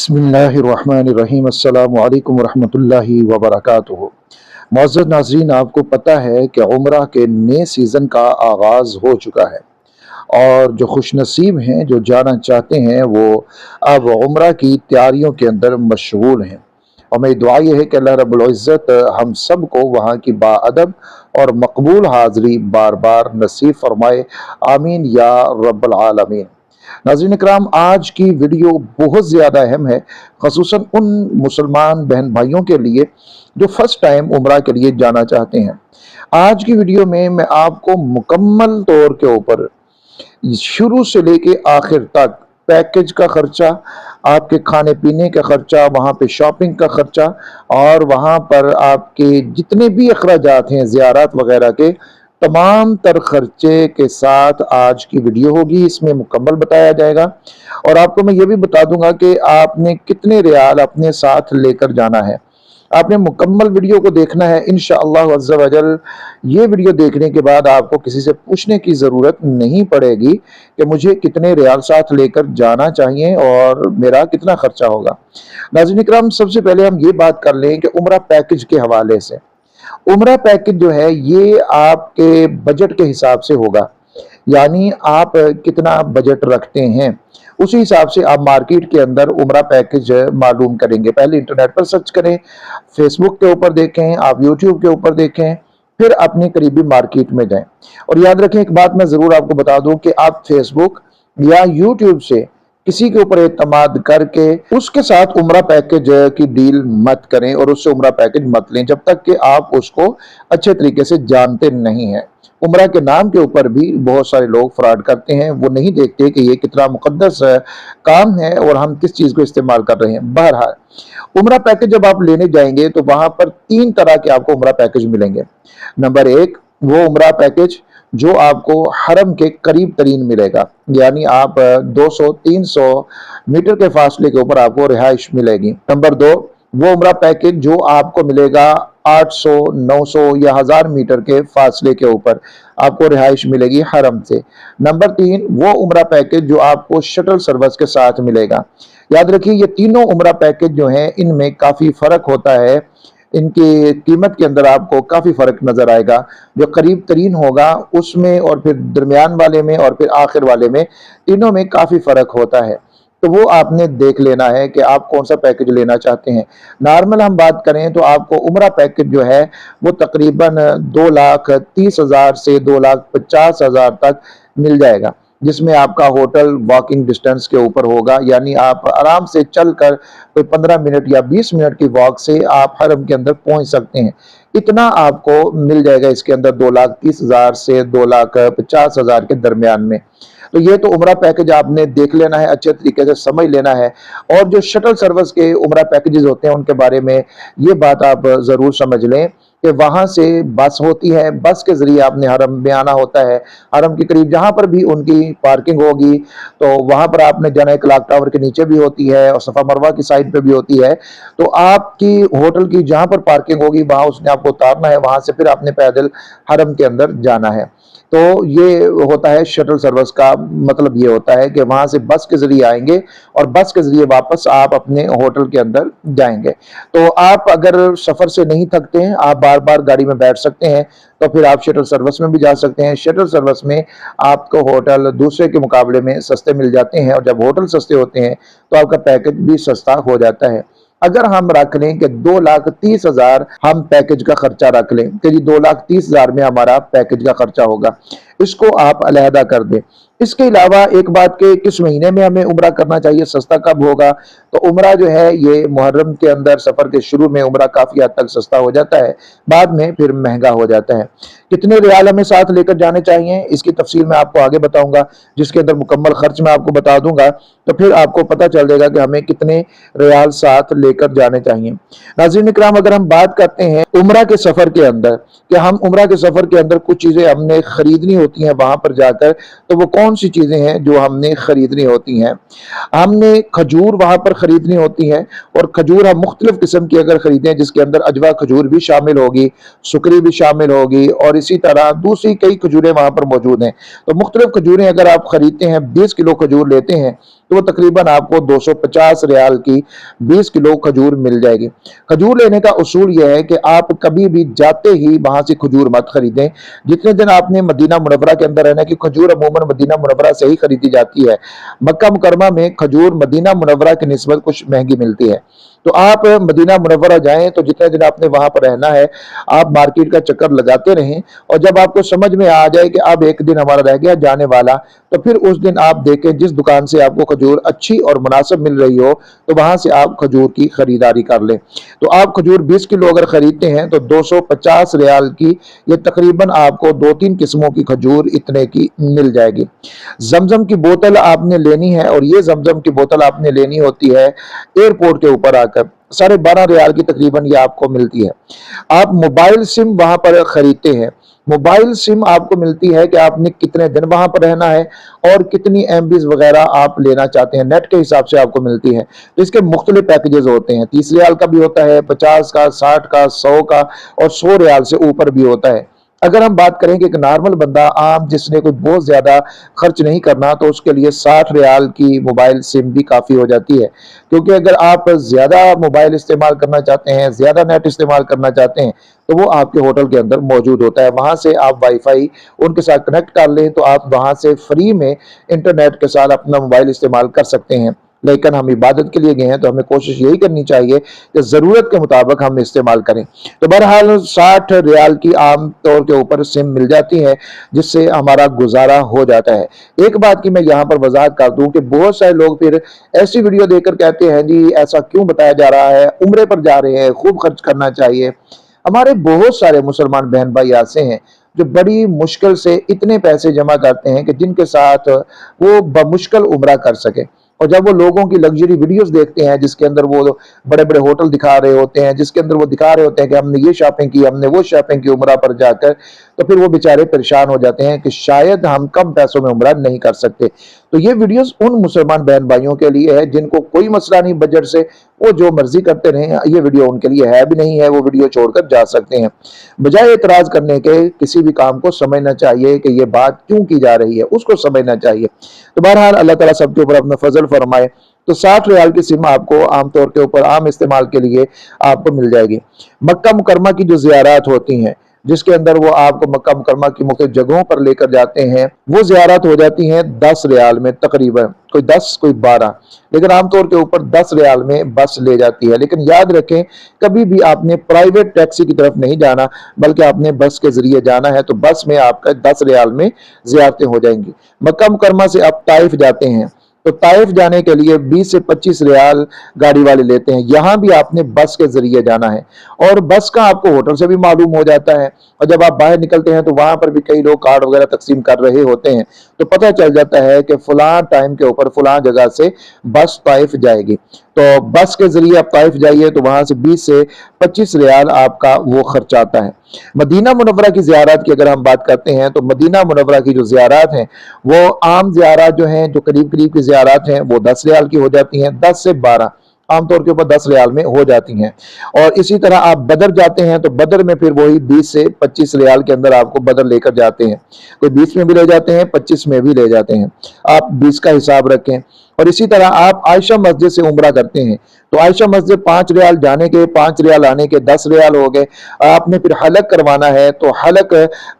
बिस्मिल्लाहिर्रहमानिर्रहीम अस्सलामु अलैकुम वरहमतुल्लाहि वबरकातुहू। मुअज़्ज़ज़ नाज़रीन, आपको पता है कि उम्रा के नए सीज़न का आगाज़ हो चुका है और जो खुशनसीब हैं, जो जाना चाहते हैं, वो अब उम्रा की तैयारियों के अंदर मशगूल हैं। और मेरी दुआ ये है कि अल्लाह रब्बुल इज़्ज़त हम सब को वहाँ की बाअदब और मकबूल हाज़री बार बार नसीब फरमाए। आमीन या रब्बल आलमीन। नाज़रीन इकराम, आज की वीडियो बहुत ज़्यादा अहम है, ख़ुसूसन उन मुसलमान बहन भाइयों के लिए जो फर्स्ट टाइम उम्रा के लिए जाना चाहते हैं। आज की वीडियो में मैं आपको मुकम्मल तौर के ऊपर शुरू से लेके आखिर तक पैकेज का खर्चा, आपके खाने पीने का खर्चा, वहाँ पे शॉपिंग का खर्चा और वहाँ पर आपके जितने भी अखराजात हैं ज़ियारत वगैरह के, तमाम तर खर्चे के साथ आज की वीडियो होगी। इसमें मुकम्मल बताया जाएगा और आपको मैं ये भी बता दूंगा कि आपने कितने रियाल अपने साथ लेकर जाना है। आपने मुकम्मल वीडियो को देखना है इंशाअल्लाह अज़्ज़ा वजल। ये वीडियो देखने के बाद आपको किसी से पूछने की ज़रूरत नहीं पड़ेगी कि मुझे कितने रियाल साथ लेकर जाना चाहिए और मेरा कितना खर्चा होगा। नाज़रीन इकराम, सबसे पहले हम ये बात कर लें कि उम्रा पैकेज के हवाले से उम्रा पैकेज जो है ये आपके बजट के हिसाब से होगा, यानी आप कितना बजट रखते हैं उसी हिसाब से आप मार्केट के अंदर उम्रा पैकेज मालूम करेंगे। पहले इंटरनेट पर सर्च करें, फेसबुक के ऊपर देखें, आप यूट्यूब के ऊपर देखें, फिर अपनी करीबी मार्केट में जाएं। और याद रखें, एक बात मैं ज़रूर आपको बता दूं कि आप फेसबुक या यूट्यूब से किसी के ऊपर एतमाद करके उसके साथ उम्रा पैकेज की डील मत करें और उससे उम्रा पैकेज मत लें जब तक कि आप उसको अच्छे तरीके से जानते नहीं हैं। उम्रा के नाम के ऊपर भी बहुत सारे लोग फ्रॉड करते हैं, वो नहीं देखते कि ये कितना मुकद्दस काम है और हम किस चीज़ को इस्तेमाल कर रहे हैं। बहरहाल, उम्रा पैकेज जब आप लेने जाएंगे तो वहां पर 3 तरह के आपको उम्रा पैकेज मिलेंगे। नंबर 1, वो उम्रा पैकेज जो आपको हरम के करीब तरीन मिलेगा, यानी आप 200-300 मीटर के फासले के ऊपर आपको रिहाइश मिलेगी। नंबर 2, वो उम्रा पैकेज जो आपको मिलेगा 800, 900 या 1000 मीटर के फासले के ऊपर आपको रिहाइश मिलेगी हरम से। नंबर 3, वो उम्रा पैकेज जो आपको शटल सर्विस के साथ मिलेगा। याद रखिए, ये तीनों उम्रा पैकेज जो हैं इनमें काफ़ी फ़र्क होता है, इनकी कीमत के अंदर आपको काफ़ी फ़र्क नज़र आएगा। जो करीब तरीन होगा उसमें और फिर दरमियान वाले में और फिर आखिर वाले में, तीनों में काफ़ी फ़र्क होता है। तो वो आपने देख लेना है कि आप कौन सा पैकेज लेना चाहते हैं। नॉर्मल हम बात करें तो आपको उम्रा पैकेज जो है वो तकरीबन 2,30,000 से 2,50,000 तक मिल जाएगा, जिसमें आपका होटल वॉकिंग डिस्टेंस के ऊपर होगा, यानी आप आराम से चलकर कोई 15 मिनट या 20 मिनट की वॉक से आप हरम के अंदर पहुंच सकते हैं। इतना आपको मिल जाएगा इसके अंदर 2,30,000 से 2,50,000 के दरमियान में। तो ये तो उम्रा पैकेज आपने देख लेना है, अच्छे तरीके से समझ लेना है। और जो शटल सर्विस के उम्रा पैकेजेस होते हैं उनके बारे में ये बात आप ज़रूर समझ लें कि वहाँ से बस होती है, बस के ज़रिए आपने हरम में आना होता है। हरम के करीब जहाँ पर भी उनकी पार्किंग होगी तो वहाँ पर आपने जाना है। क्लॉक टावर के नीचे भी होती है और सफ़ा मरवा की साइड पे भी होती है। तो आपकी होटल की जहाँ पर पार्किंग होगी वहाँ उसने आपको उतारना है, वहाँ से फिर आपने पैदल हरम के अंदर जाना है। तो ये होता है शटल सर्विस का मतलब, ये होता है कि वहाँ से बस के ज़रिए आएंगे और बस के ज़रिए वापस आप अपने होटल के अंदर जाएंगे। तो आप अगर सफ़र से नहीं थकते हैं, आप बार बार गाड़ी में बैठ सकते हैं, तो फिर आप शटल सर्विस में भी जा सकते हैं। शटल सर्विस में आपको होटल दूसरे के मुकाबले में सस्ते मिल जाते हैं और जब होटल सस्ते होते हैं तो आपका पैकेज भी सस्ता हो जाता है। अगर हम रख लें कि 2,30,000 हम पैकेज का खर्चा रख लें कि जी 2,30,000 में हमारा पैकेज का खर्चा होगा, इसको आप अलहदा कर दें। इसके अलावा एक बात कि किस महीने में हमें उम्रा करना चाहिए, सस्ता कब होगा, तो उम्रा जो है ये मुहर्रम के अंदर सफ़र के शुरू में उम्रा काफ़ी हद तक सस्ता हो जाता है, बाद में फिर महंगा हो जाता है। कितने रियाल हमें साथ लेकर जाने चाहिए इसकी तफसील मैं आपको आगे बताऊंगा, जिसके अंदर मुकम्मल खर्च मैं आपको बता दूंगा, तो फिर आपको पता चल जाएगा कि हमें कितने रियाल साथ लेकर जाने चाहिए। नाज़रीन इकराम, अगर हम बात करते हैं उम्रा के सफ़र के अंदर कि हम उम्रा के सफ़र के अंदर कुछ चीज़ें हमने खरीदनी होती हैं वहाँ पर जाकर, तो वो कौन सी चीज़ें हैं जो हमने खरीदनी होती हैं। हमने खजूर वहाँ पर खरीदनी होती है और खजूर हम मुख्तलिफ किस्म की अगर खरीदें, जिसके अंदर अजवा खजूर भी शामिल होगी, सुकरी भी शामिल होगी और इसी तरह दूसरी कई खजूरें वहाँ पर मौजूद हैं। तो मुख्तलिफ खजूरें अगर आप खरीदते हैं, 20 किलो खजूर लेते हैं तो वो तकरीबन आपको 250 रियाल की 20 किलो खजूर मिल जाएगी। खजूर लेने का उसूल यह है कि आप कभी भी जाते ही वहां से खजूर मत खरीदें। जितने दिन आपने मदीना मुनव्वरा के अंदर रहना, कि खजूर अमूमन मदीना मुनव्वरा से ही खरीदी जाती है। मक्का मुकरमा में खजूर मदीना मुनव्वरा की निस्बत कुछ महंगी मिलती है। तो आप मदीना मुनव्वरा जाएं तो जितने दिन आपने वहां पर रहना है, आप मार्केट का चक्कर लगाते रहें, और जब आपको समझ में आ जाए कि अब एक दिन हमारा रह गया जाने वाला, तो फिर उस दिन आप देखें जिस दुकान से आपको खजूर अच्छी और मुनासिब मिल रही हो, तो वहां से आप खजूर की खरीदारी कर लें। तो आप खजूर 20 किलो अगर खरीदते हैं तो 250 रियाल की, ये तकरीबन आपको 2-3 किस्मों की खजूर इतने की मिल जाएगी। जमजम की बोतल आपने लेनी है, और ये जमजम की बोतल आपने लेनी होती है एयरपोर्ट के ऊपर आकर, 12.5 रियाल की तकरीबन ये आपको मिलती है। आप मोबाइल सिम वहां पर खरीदते हैं, मोबाइल सिम आपको मिलती है कि आपने कितने दिन वहां पर रहना है और कितनी एमबीज वगैरह आप लेना चाहते हैं, नेट के हिसाब से आपको मिलती है। तो इसके मुख्तलिफ पैकेजेस होते हैं, 30 रियाल का भी होता है, 50 का, 60 का, 100 का, और 100 रियाल से ऊपर भी होता है। अगर हम बात करें कि एक नॉर्मल बंदा आम जिसने कोई बहुत ज्यादा खर्च नहीं करना, तो उसके लिए 60 रियाल की मोबाइल सिम भी काफी हो जाती है। क्योंकि अगर आप ज्यादा मोबाइल इस्तेमाल करना चाहते हैं, ज्यादा नेट इस्तेमाल करना चाहते हैं, तो वो आपके होटल के अंदर मौजूद होता है। वहां से आप वाईफाई उनके साथ कनेक्ट कर लें तो आप वहां से फ्री में इंटरनेट के साथ अपना मोबाइल इस्तेमाल कर सकते हैं। लेकिन हम इबादत के लिए गए हैं तो हमें कोशिश यही करनी चाहिए कि ज़रूरत के मुताबिक हम इस्तेमाल करें। तो बहरहाल 60 रियाल की आम तौर के ऊपर सिम मिल जाती है, जिससे हमारा गुजारा हो जाता है। एक बात की मैं यहाँ पर वजाहत कर दूं कि बहुत सारे लोग फिर ऐसी वीडियो देखकर कहते हैं जी ऐसा क्यों बताया जा रहा है, उम्रे पर जा रहे हैं, खूब खर्च करना चाहिए। हमारे बहुत सारे मुसलमान बहन भाई ऐसे हैं जो बड़ी मुश्किल से इतने पैसे जमा करते हैं कि जिनके साथ वो बमुश्किल उम्रा कर सके। और जब वो लोगों की लग्जरी वीडियोस देखते हैं जिसके अंदर वो बड़े बड़े होटल दिखा रहे होते हैं, जिसके अंदर वो दिखा रहे होते हैं कि हमने ये शॉपिंग की, हमने वो शॉपिंग की उम्रा पर जाकर, तो फिर वो बेचारे परेशान हो जाते हैं कि शायद हम कम पैसों में उम्रा नहीं कर सकते। तो ये वीडियोस उन मुसलमान बहन भाइयों के लिए है जिनको कोई मसला नहीं बजट से, वो जो मर्जी करते रहें, ये वीडियो उनके लिए है भी नहीं है, वो वीडियो छोड़कर जा सकते हैं। बजाय एतराज करने के किसी भी काम को समझना चाहिए कि ये बात क्यों की जा रही है, उसको समझना चाहिए। तो बहरहाल अल्लाह ताला सबके ऊपर अपना फजल फरमाए। तो 60 रियाल की सिम आपको आमतौर के ऊपर आम इस्तेमाल के लिए आपको मिल जाएगी। मक्का मुकरमा की जो ज़ियारत होती हैं, जिसके अंदर वो आपको मक्का मुकरमा की मुख्तलिफ जगहों पर लेकर जाते हैं, वो ज़ियारत हो जाती हैं 10 रियाल में तकरीबन, कोई 10 कोई 12, लेकिन आमतौर के ऊपर 10 रियाल में बस ले जाती है। लेकिन याद रखें कभी भी आपने प्राइवेट टैक्सी की तरफ नहीं जाना, बल्कि आपने बस के जरिए जाना है। तो बस में आपका 10 रियाल में ज़ियारतें हो जाएंगी। मक्का मुकरमा से आप ताइफ जाते हैं, तो ताइफ जाने के लिए 20 से 25 रियाल गाड़ी वाले लेते हैं। यहाँ भी आपने बस के जरिए जाना है, और बस का आपको होटल से भी मालूम हो जाता है, और जब आप बाहर निकलते हैं तो वहां पर भी कई लोग कार्ड वगैरह तकसीम कर रहे होते हैं, तो पता चल जाता है कि फलां टाइम के ऊपर फलां जगह से बस ताइफ जाएगी। तो बस के जरिए आप ताइफ जाइए तो वहां से 20 से 25 रियाल आपका वो खर्च आता है। मदीना मुनव्वरा की ज़ियारत की अगर हम बात करते हैं तो मदीना मुनव्वरा की जो ज़ियारत हैं, वो आम ज़ियारत जो हैं, जो करीब करीब की ज़ियारत हैं, वो 10 रियाल की हो जाती हैं, 10 से 12 आमतौर के ऊपर 10 रियाल में हो जाती हैं। और इसी तरह आप बदर जाते हैं तो बदर में फिर वही 20 से 25 रियाल के अंदर आपको बदर लेकर जाते हैं। कोई 20 में भी ले जाते हैं, 25 में भी ले जाते हैं, आप 20 का हिसाब रखें। और इसी तरह आप आयशा मस्जिद से उम्रा करते हैं, तो आयशा मस्जिद 5 रियाल जाने के, 5 रियाल आने के, 10 रियाल हो गए। आपने फिर हलक करवाना है तो हलक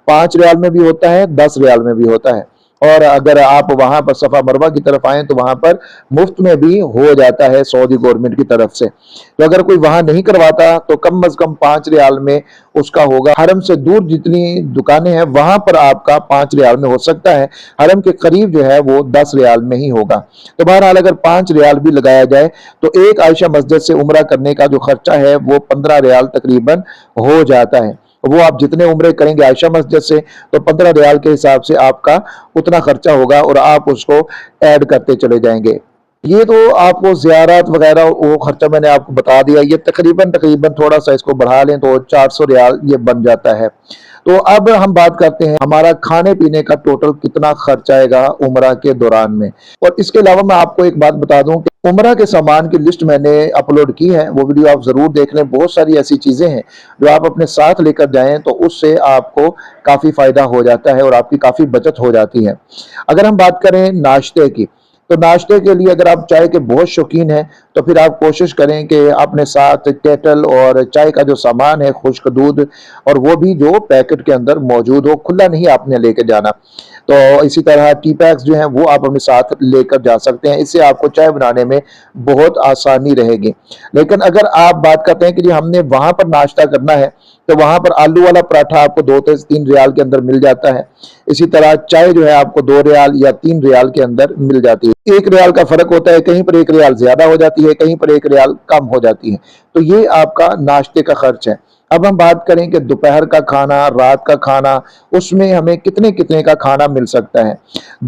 5 रियाल में भी होता है, 10 रियाल में भी होता है। और अगर आप वहां पर सफा मरवा की तरफ आए तो वहां पर मुफ्त में भी हो जाता है सऊदी गवर्नमेंट की तरफ से। तो अगर कोई वहां नहीं करवाता तो कम अज कम 5 रियाल में उसका होगा। हरम से दूर जितनी दुकानें हैं वहां पर आपका 5 रियाल में हो सकता है, हरम के करीब जो है वो 10 रियाल में ही होगा। तो बहरहाल अगर 5 रियाल भी लगाया जाए तो एक आयशा मस्जिद से उम्रा करने का जो खर्चा है वो 15 रियाल तकरीबन हो जाता है। वो आप जितने उम्रे करेंगे आयशा मस्जिद से, तो 15 रियाल के हिसाब से आपका उतना खर्चा होगा, और आप उसको ऐड करते चले जाएंगे। ये तो आपको ज़ियारत वगैरह वो खर्चा मैंने आपको बता दिया। ये तकरीबन थोड़ा सा इसको बढ़ा लें तो 400 रियाल ये बन जाता है। तो अब हम बात करते हैं हमारा खाने पीने का टोटल कितना खर्च आएगा उम्रा के दौरान में। और इसके अलावा मैं आपको एक बात बता दूं कि उम्रा के सामान की लिस्ट मैंने अपलोड की है, वो वीडियो आप जरूर देख लें। बहुत सारी ऐसी चीजें हैं जो आप अपने साथ लेकर जाएं तो उससे आपको काफी फायदा हो जाता है और आपकी काफी बचत हो जाती है। अगर हम बात करें नाश्ते की, تو ناشتے کے لیے اگر آپ چائے کے بہت شوقین ہیں تو پھر آپ کوشش کریں کہ اپنے ساتھ کیٹل اور چائے کا جو سامان ہے، خشک دودھ، اور وہ بھی جو پیکٹ کے اندر موجود ہو، کھلا نہیں آپ نے لے کے جانا۔ تو اسی طرح ٹی پیکس جو ہیں وہ آپ اپنے ساتھ لے کر جا سکتے ہیں، اس سے آپ کو چائے بنانے میں بہت آسانی رہے گی۔ لیکن اگر آپ بات کرتے ہیں کہ جی ہم نے وہاں پر ناشتہ کرنا ہے، تو وہاں پر آلو والا پراٹھا آپ کو 2 سے 3 ریال کے اندر مل جاتا ہے۔ اسی طرح چائے جو ہے آپ کو 2 ریال یا 3 ریال کے اندر مل جاتی ہے۔ 1 ریال کا فرق ہوتا ہے، کہیں پر 1 ریال زیادہ ہو جاتی ہے، کہیں پر 1 ریال کم ہو جاتی ہے۔ تو یہ آپ کا ناشتے کا خرچ ہے۔ اب ہم بات کریں کہ دوپہر کا کھانا، رات کا کھانا، اس میں ہمیں کتنے کا کھانا مل سکتا ہے۔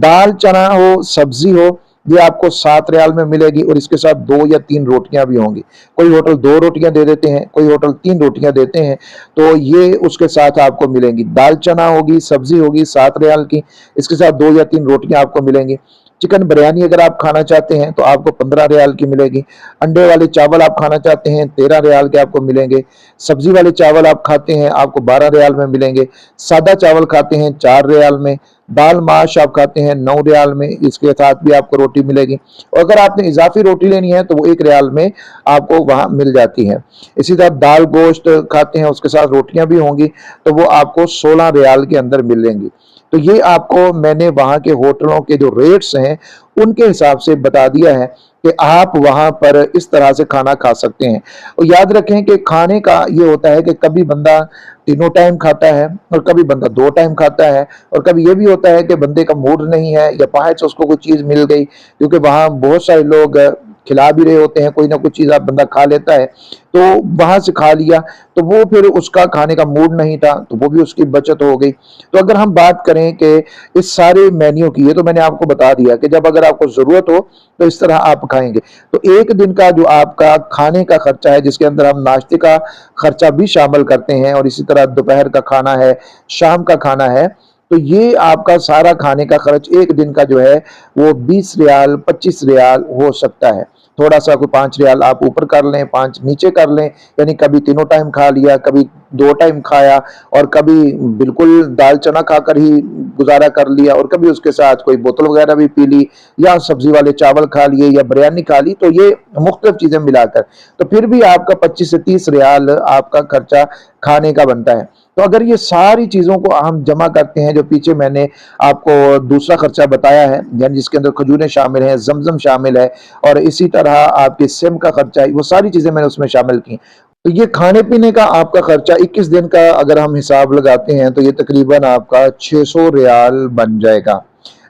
دال چنا ہو، سبزی ہو، یہ آپ کو 7 ریال میں ملے گی، اور اس کے ساتھ 2 یا 3 روٹیاں بھی ہوں گی۔ کوئی ہوٹل 2 روٹیاں دے دیتے ہیں، کوئی ہوٹل 3 روٹیاں دیتے ہیں، تو یہ اس کے ساتھ آپ کو ملیں گی۔ دال چنا ہوگی، سبزی ہوگی 7 ریال کی، اس کے ساتھ 2 یا 3 روٹیاں آپ کو ملیں گی۔ چکن بریانی اگر آپ کھانا چاہتے ہیں تو آپ کو 15 ریال کی ملے گی۔ انڈے والے چاول آپ کھانا چاہتے ہیں 13 ریال کے آپ کو ملیں گے۔ سبزی والے چاول آپ کھاتے ہیں آپ کو 12 ریال میں ملیں گے۔ سادہ چاول کھاتے ہیں 4 ریال میں۔ دال ماش آپ کھاتے ہیں 9 ریال میں، اس کے ساتھ بھی آپ کو روٹی ملے گی، اور اگر آپ نے اضافی روٹی لینی ہے تو وہ 1 ریال میں آپ کو وہاں مل جاتی ہے۔ اسی طرح دال گوشت کھاتے ہیں، اس کے ساتھ روٹیاں بھی ہوں گی، تو وہ آپ کو 16 ریال کے اندر ملیں گی۔ تو یہ آپ کو میں نے وہاں کے ہوٹلوں کے جو ریٹس ہیں ان کے حساب سے بتا دیا ہے کہ آپ وہاں پر اس طرح سے کھانا کھا سکتے ہیں۔ اور یاد رکھیں کہ کھانے کا یہ ہوتا ہے کہ کبھی بندہ 3 ٹائم کھاتا ہے، اور کبھی بندہ 2 ٹائم کھاتا ہے، اور کبھی یہ بھی ہوتا ہے کہ بندے کا موڈ نہیں ہے، یا باہر سے اس کو کوئی چیز مل گئی، کیونکہ وہاں بہت سارے لوگ کھلا بھی رہے ہوتے ہیں، کوئی نہ کوئی چیز آپ بندہ کھا لیتا ہے، تو وہاں سے کھا لیا، تو وہ پھر اس کا کھانے کا موڈ نہیں تھا، تو وہ بھی اس کی بچت ہو گئی۔ تو اگر ہم بات کریں کہ اس سارے مینیو کی، یہ تو میں نے آپ کو بتا دیا کہ جب اگر آپ کو ضرورت ہو تو اس طرح آپ کھائیں گے۔ تو ایک دن کا جو آپ کا کھانے کا خرچہ ہے، جس کے اندر ہم ناشتے کا خرچہ بھی شامل کرتے ہیں، اور اسی طرح دوپہر کا کھانا ہے، شام کا کھانا ہے، تو یہ آپ کا سارا کھانے کا خرچ ایک دن کا جو ہے وہ 20 ریال 25 ریال ہو سکتا ہے۔ تھوڑا سا کوئی 5 ریال آپ اوپر کر لیں، 5 نیچے کر لیں، یعنی کبھی 3 ٹائم کھا لیا، کبھی 2 ٹائم کھایا، اور کبھی بالکل دال چنا کھا کر ہی گزارا کر لیا، اور کبھی اس کے ساتھ کوئی بوتل وغیرہ بھی پی لی، یا سبزی والے چاول کھا لیے، یا بریانی کھا لی، تو یہ مختلف چیزیں ملا کر تو پھر بھی آپ کا 25 سے 30 ریال آپ کا خرچہ کھانے کا بنتا ہے۔ تو اگر یہ ساری چیزوں کو ہم جمع کرتے ہیں، جو پیچھے میں نے آپ کو دوسرا خرچہ بتایا ہے، یعنی جس کے اندر کھجوریں شامل ہیں، زمزم شامل ہے، اور اسی طرح آپ کے سم کا خرچہ ہے، وہ ساری چیزیں میں نے اس میں شامل کی۔ تو یہ کھانے پینے کا آپ کا خرچہ 21 دن کا اگر ہم حساب لگاتے ہیں تو یہ تقریباً آپ کا 600 ریال بن جائے گا۔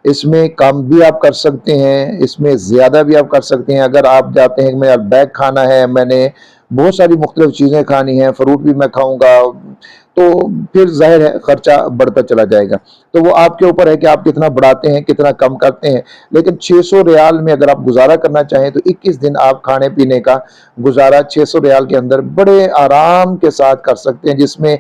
اس میں کم بھی آپ کر سکتے ہیں، اس میں زیادہ بھی آپ کر سکتے ہیں۔ اگر آپ جاتے ہیں کہ میرا بیگ کھانا ہے، میں نے بہت ساری مختلف چیزیں کھانی ہیں، فروٹ بھی میں کھاؤں گا، تو پھر ظاہر ہے خرچہ بڑھتا چلا جائے گا۔ تو وہ آپ کے اوپر ہے کہ آپ کتنا بڑھاتے ہیں، کتنا کم کرتے ہیں۔ لیکن 600 ریال میں اگر آپ گزارا کرنا چاہیں تو 21 دن آپ کھانے پینے کا گزارا 600 ریال کے اندر بڑے آرام کے ساتھ کر سکتے ہیں، جس میں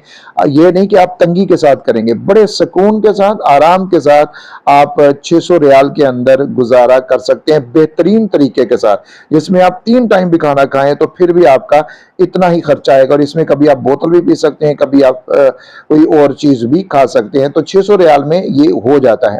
یہ نہیں کہ آپ تنگی کے ساتھ کریں گے، بڑے سکون کے ساتھ، آرام کے ساتھ آپ 600 ریال کے اندر گزارا کر سکتے ہیں، بہترین طریقے کے ساتھ، جس میں آپ 3 ٹائم بھی کھانا کھائیں تو پھر بھی آپ کا اتنا ہی خرچہ آئے گا، اور اس میں کبھی آپ بوتل بھی پی سکتے ہیں، کبھی آپ کوئی اور چیز بھی کھا سکتے ہیں۔ تو 600 ریال میں یہ ہو جاتا ہے۔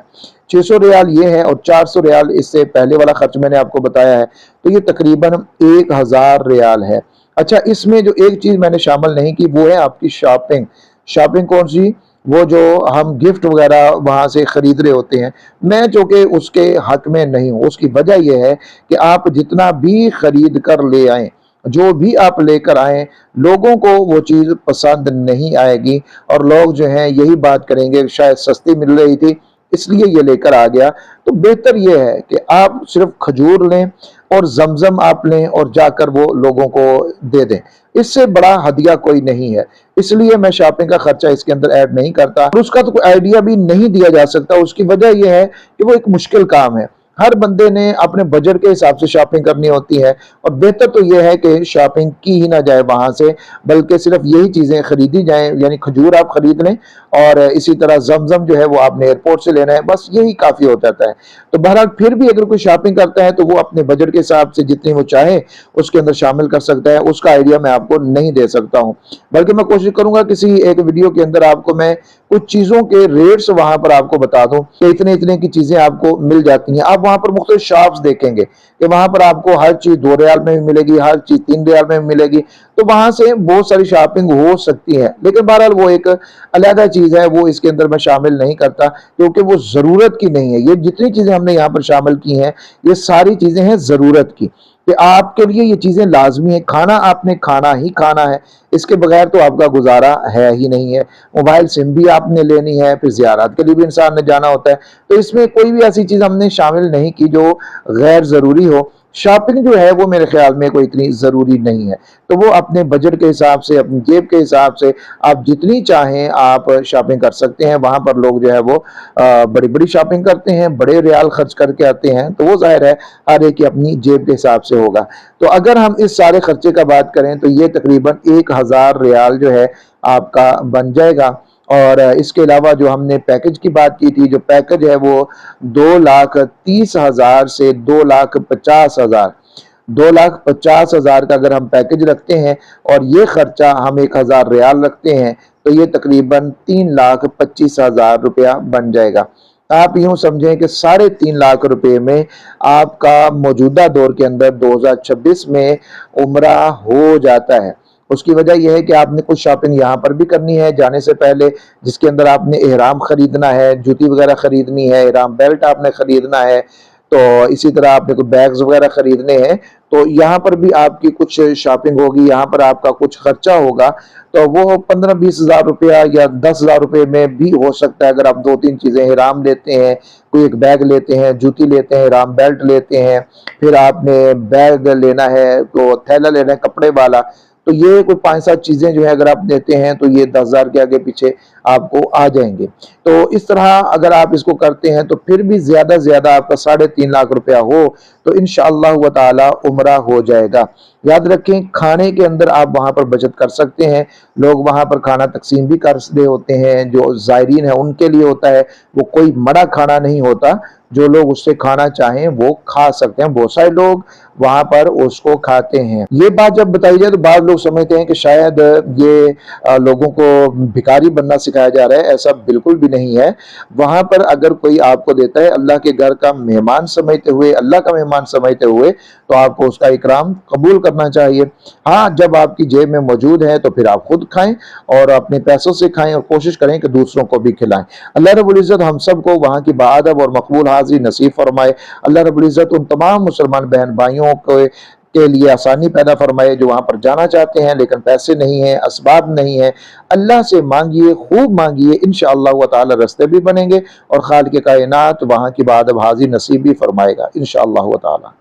600 ریال یہ ہے، اور 400 ریال اس سے پہلے والا خرچ میں نے آپ کو بتایا ہے، تو یہ تقریباً 1000 ریال ہے۔ اچھا، اس میں جو ایک چیز میں نے شامل نہیں کی وہ ہے آپ کی شاپنگ۔ شاپنگ کون سی؟ وہ جو ہم گفٹ وغیرہ وہاں سے خرید رہے ہوتے ہیں، میں چونکہ اس کے حق میں نہیں ہوں۔ اس کی وجہ یہ ہے کہ آپ جتنا بھی خرید کر لے آئیں، جو بھی آپ لے کر آئیں، لوگوں کو وہ چیز پسند نہیں آئے گی، اور لوگ جو ہیں یہی بات کریں گے شاید سستی مل رہی تھی اس لیے یہ لے کر آ گیا۔ تو بہتر یہ ہے کہ آپ صرف کھجور لیں اور زمزم آپ لیں، اور جا کر وہ لوگوں کو دے دیں۔ اس سے بڑا ہدیہ کوئی نہیں ہے، اس لیے میں شاپنگ کا خرچہ اس کے اندر ایڈ نہیں کرتا، اور اس کا تو کوئی آئیڈیا بھی نہیں دیا جا سکتا۔ اس کی وجہ یہ ہے کہ وہ ایک مشکل کام ہے، ہر بندے نے اپنے بجٹ کے حساب سے شاپنگ کرنی ہوتی ہے، اور بہتر تو یہ ہے کہ شاپنگ کی ہی نہ جائے وہاں سے، بلکہ صرف یہی چیزیں خریدی جائیں، یعنی کھجور آپ خرید لیں، اور اسی طرح زمزم جو ہے وہ آپ نے ایئرپورٹ سے لینا ہے، بس یہی کافی ہو جاتا ہے۔ تو بہرحال پھر بھی اگر کوئی شاپنگ کرتا ہے تو وہ اپنے بجٹ کے حساب سے جتنی وہ چاہے اس کے اندر شامل کر سکتا ہے، اس کا آئیڈیا میں آپ کو نہیں دے سکتا ہوں، بلکہ میں کوشش کروں گا کسی ایک ویڈیو کے اندر آپ کو میں کچھ چیزوں کے ریٹس وہاں پر آپ کو بتا دوں کہ اتنے اتنے کی چیزیں آپ کو مل جاتی ہیں، آپ वहाँ पर मुख्तलिफ शॉप्स देखेंगे कि वहाँ पर आपको हर चीज़ 2 रियाल में भी मिलेगी, हर चीज़ 3 रियाल में भी मिलेगी। तो वहाँ से बहुत सारी शॉपिंग हो सकती है, लेकिन बहरहाल वो एक अलहदा चीज़ है, वो इसके अंदर मैं शामिल नहीं करता क्योंकि वो ज़रूरत की नहीं है। ये जितनी चीज़ें हमने यहाँ पर शामिल की हैं, ये सारी चीज़ें हैं ज़रूरत की, कि आपके लिए ये चीज़ें लाजमी है। खाना आपने खाना ही खाना है, इसके बगैर तो आपका गुजारा है ही नहीं है। मोबाइल सिम भी आपने लेनी है, फिर ज़ियारत के लिए भी इंसान ने जाना होता है। तो इसमें कोई भी ऐसी चीज़ हमने शामिल नहीं की जो गैर ज़रूरी हो। शॉपिंग जो है वो मेरे ख्याल में कोई इतनी ज़रूरी नहीं है। तो वो अपने बजट के हिसाब से, अपनी जेब के हिसाब से आप जितनी चाहें आप शॉपिंग कर सकते हैं। वहाँ पर लोग जो है वो बड़ी बड़ी शॉपिंग करते हैं, बड़े रियाल खर्च करके आते हैं, तो वो ज़ाहिर है हर एक की अपनी जेब के हिसाब से होगा। तो अगर हम इस सारे खर्चे का बात करें तो ये तकरीबन 1000 रियाल जो है आपका बन जाएगा। और इसके अलावा जो हमने पैकेज की बात की थी, जो पैकेज है वो 2,30,000 से 2,50,000, 2,50,000 का अगर हम पैकेज रखते हैं और ये खर्चा हम 1,000 रियाल रखते हैं तो ये तकरीबन 3,25,000 रुपया बन जाएगा। आप यूं समझें कि 3.5 लाख रुपए में आपका मौजूदा दौर के अंदर 2026 में उम्रा हो जाता है। उसकी वजह यह है कि आपने कुछ शॉपिंग यहाँ पर भी करनी है जाने से पहले, जिसके अंदर आपने एहराम खरीदना है, जूती वगैरह खरीदनी है, एहराम बेल्ट आपने खरीदना है, तो इसी तरह आपने कुछ बैग्स वगैरह खरीदने हैं। तो यहाँ पर भी आपकी कुछ शॉपिंग होगी, यहाँ पर आपका कुछ खर्चा होगा। तो वो 15-20 हज़ार रुपया या 10,000 रुपये में भी हो सकता है अगर आप 2-3 चीज़ें, एहराम लेते हैं, कोई एक बैग लेते हैं, जूती लेते हैं, एहराम बेल्ट लेते हैं, फिर आपने बैग लेना है, तो थैला लेना है कपड़े वाला। तो ये कोई 5-7 चीज़ें जो है अगर आप देते हैं तो ये 10,000 के आगे पीछे आपको आ जाएंगे। तो इस तरह अगर आप इसको करते हैं तो फिर भी ज़्यादा से ज़्यादा आपका 3.5 लाख रुपया हो तो इंशाअल्लाह व ताला उम्रा हो जाएगा। याद रखें, खाने के अंदर आप वहाँ पर बचत कर सकते हैं। लोग वहाँ पर खाना तकसीम भी कर रहे होते हैं, जो ज़ायरीन है उनके लिए होता है, वो कोई मड़ा खाना नहीं होता। जो लोग उससे खाना चाहें वो खा सकते हैं, बहुत सारे लोग वहाँ पर उसको खाते हैं। ये बात जब बताई जाए तो बाद लोग समझते हैं कि शायद ये लोगों को भिखारी बनना सिखाया जा रहा है। ऐसा बिल्कुल भी नहीं है। वहाँ पर अगर कोई आपको देता है अल्लाह के घर का मेहमान समझते हुए, अल्लाह का मेहमान समझते हुए, तो आपको उसका इकराम कबूल करना चाहिए। हाँ, जब आपकी जेब में मौजूद है तो फिर आप खुद खाएं और अपने पैसों से खाएं और कोशिश करें कि दूसरों को भी खिलाएं। अल्लाह रब्बुल इज़्ज़त हम सबको वहाँ की बाअदब और मकबूल हाज़िरी नसीब फरमाए। अल्लाह रब्बुल इज़्ज़त उन तमाम मुसलमान बहन भाइयों के लिए आसानी पैदा फरमाए जो वहाँ पर जाना चाहते हैं लेकिन पैसे नहीं हैं, असबाब नहीं है। अल्लाह से मांगिए, खूब मांगिए, इंशाअल्लाह व ताला रास्ते भी बनेंगे और खालिक़ कायनात वहाँ की बाअदब हाज़िरी नसीब भी फरमाएगा इंशाअल्लाह व ताला।